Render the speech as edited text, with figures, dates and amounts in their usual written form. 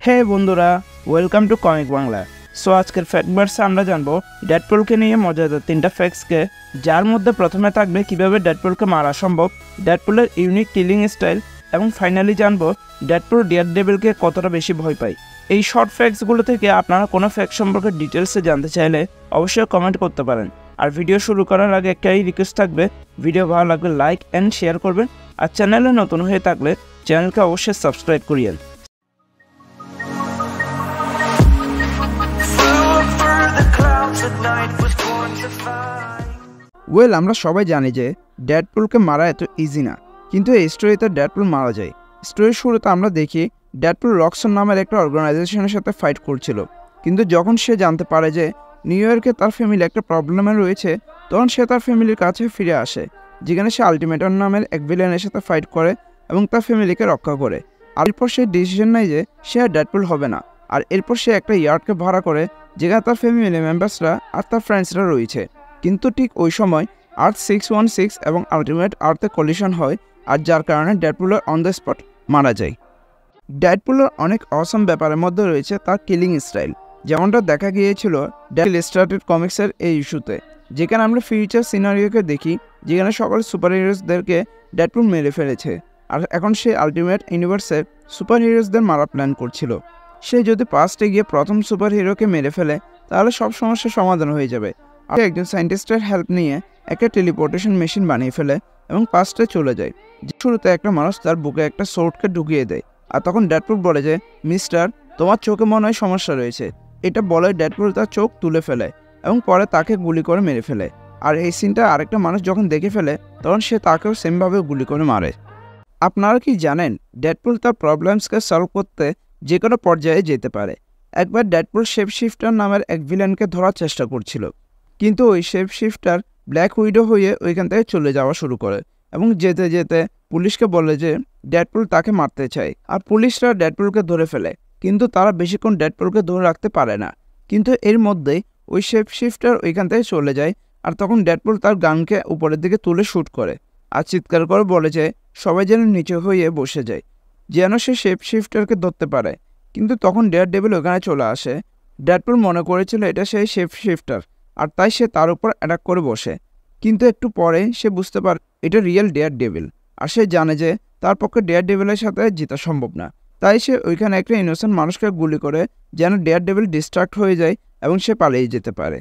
হে বন্ধুরা, welcome to comic Bangla. So আজকের ফ্যাক্টবার্সে আমরা জানবো ডেডপুলকে নিয়ে মজাদার 3টা ফ্যাক্টসকে, যার মধ্যে প্রথমে থাকবে কিভাবে ডেডপুলকে মারা সম্ভব, ডেডপুলের ইউনিক কিলিং স্টাইল, এবং ফাইনালি জানবো ডেডপুল ডেয়ারডেভিলকে কতটা বেশি ভয় পায়। এই শর্ট ফ্যাক্টসগুলো থেকে আপনারা কোনো ফ্যাক্ট সম্পর্কে ডিটেলসে জানতে চাইলে অবশ্যই কমেন্ট করতে পারেন। আর ভিডিও শুরু করার আগে একটাই রিকোয়েস্ট থাকবে, ভিডিও ভালো লাগলে লাইক অ্যান্ড শেয়ার করবেন, আর চ্যানেলে নতুন হয়ে থাকলে চ্যানেলকে অবশ্যই সাবস্ক্রাইব করিয়েন। আমরা সবাই জানি যে ডেডপুলকে মারা এত ইজি না, কিন্তু এই স্টোরিতে ডেডপুল মারা যায়। স্টোরির শুরুতে আমরা দেখি ডেডপুল রক্সন নামের একটা অর্গানাইজেশনের সাথে ফাইট করছিল, কিন্তু যখন সে জানতে পারে যে নিউ ইয়র্কে তার ফ্যামিলি একটা প্রবলেমে রয়েছে, তখন সে তার ফ্যামিলির কাছে ফিরে আসে, যেখানে সে আলটিমেটর নামের এক ভিলেনের সাথে ফাইট করে এবং তার ফ্যামিলিকে রক্ষা করে। আর এরপর সে ডিসিশন নেয় যে সে আর ডেডপুল হবে না, আর এরপর সে একটা ইয়ার্ডকে ভাড়া করে, যেখানে তার ফ্যামিলি মেম্বার্সরা আর তার ফ্রেন্ডসরা রয়েছে। কিন্তু ঠিক ওই সময় আর্থ 616 এবং আলটিমেট আর্থে কলিশন হয়, আর যার কারণে ডেডপুলের অন দ্য স্পট মারা যায়। ডেডপুলের অনেক অসম ব্যাপারের মধ্যে রয়েছে তার কিলিং স্টাইল, যেমনটা দেখা গিয়েছিল ডেডপুল স্টার্টেড কমিক্সের এই ইস্যুতে, যেখানে আমরা ফিউচার সিনারিওকে দেখি যেখানে সকল সুপার হিরোজদেরকে ডেডপুল মেরে ফেলেছে, আর এখন সে আলটিমেট ইউনিভার্সের সুপার হিরোজদের মারা প্ল্যান করছিল। সে যদি পাস্টে গিয়ে প্রথম সুপার হিরোকে মেরে ফেলে, তাহলে সব সমস্যার সমাধান হয়ে যাবে। আর একজন সায়েন্টিস্টের হেল্প নিয়ে একটা টেলিপোর্টেশন মেশিন বানিয়ে ফেলে এবং পাস্টে চলে যায়। শুরুতে একটা মানুষ তার বুকে একটা সোর্টকে ঢুকিয়ে দেয়, আর তখন ডেডপুল বলে যে, মিস্টার, তোমার চোখে মনে হয় সমস্যা রয়েছে। এটা বলে ডেডপুল তার চোখ তুলে ফেলে এবং পরে তাকে গুলি করে মেরে ফেলে। আর এই সিনটা আরেকটা মানুষ যখন দেখে ফেলে, তখন সে তাকেও সেমভাবে গুলি করে মারে। আপনারা কি জানেন ডেডপুল তার প্রবলেমসকে সলভ করতে যে কোনো পর্যায়ে যেতে পারে? একবার ডেডপুল শেপ শিফটার নামের এক ভিলেনকে ধরার চেষ্টা করছিল, কিন্তু ওই শেপ শিফটার ব্ল্যাক উইডো হয়ে ওইখান থেকে চলে যাওয়া শুরু করে এবং যেতে যেতে পুলিশকে বলে যে ডেডপুল তাকে মারতে চায়। আর পুলিশরা ডেডপুলকে ধরে ফেলে, কিন্তু তারা বেশিক্ষণ ডেডপুলকে ধরে রাখতে পারে না। কিন্তু এর মধ্যেই ওই শেপ শিফটার ওইখান থেকে চলে যায়, আর তখন ডেডপুল তার গানকে উপরের দিকে তুলে শ্যুট করে আর চিৎকার করে বলে যে সবাই যেন নিচে হয়ে বসে যায়, যেন সে শেপ শিফটারকে ধরতে পারে। কিন্তু তখন ডেয়ারডেভিল ওখানে চলে আসে। ডেডপুল মনে করেছিল এটা সেই শেপ শিফটার, আর তাই সে তার উপর অ্যাটাক করে বসে। কিন্তু একটু পরে সে বুঝতে পারে এটা রিয়েল ডেয়ারডেভিল, আর সে জানে যে তার পক্ষে ডেয়ারডেভিলের সাথে জেতা সম্ভব না। তাই সে ওইখানে একটা ইনোসেন্ট মানুষকে গুলি করে যেন ডেয়ারডেভিল ডিস্ট্রাক্ট হয়ে যায় এবং সে পালিয়ে যেতে পারে।